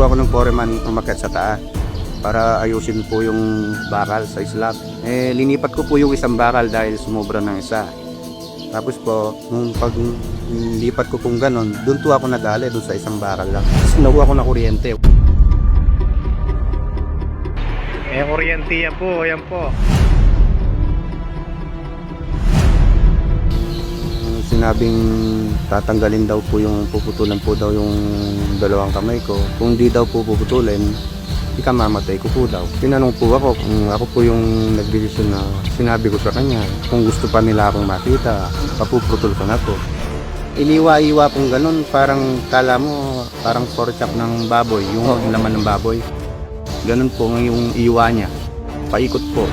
po ako ng foreman umakyat sa taas para ayusin po yung bakal sa slab. Linipat ko po yung isang bakal dahil sumobra ng isa. Tapos po, nung paglipat ko kung ganon, doon po ako nadali doon sa isang bakal lang. Tapos nakuha ko na kuryente. Kuryente yan po, yan po. Sinabing tatanggalin daw po yung puputulan po daw yung dalawang kamay ko. Kung di daw po puputulin, ikamamatay ko po daw. Tinanong po ako kung ako po yung nagdesisyon na sinabi ko sa kanya. Kung gusto pa nila akong makita, papuputol ko na po. Iniwa-iwa pong ganun, parang kala mo parang pork chop ng baboy, yung laman ng baboy. Ganun po yung iwa niya, paikot po.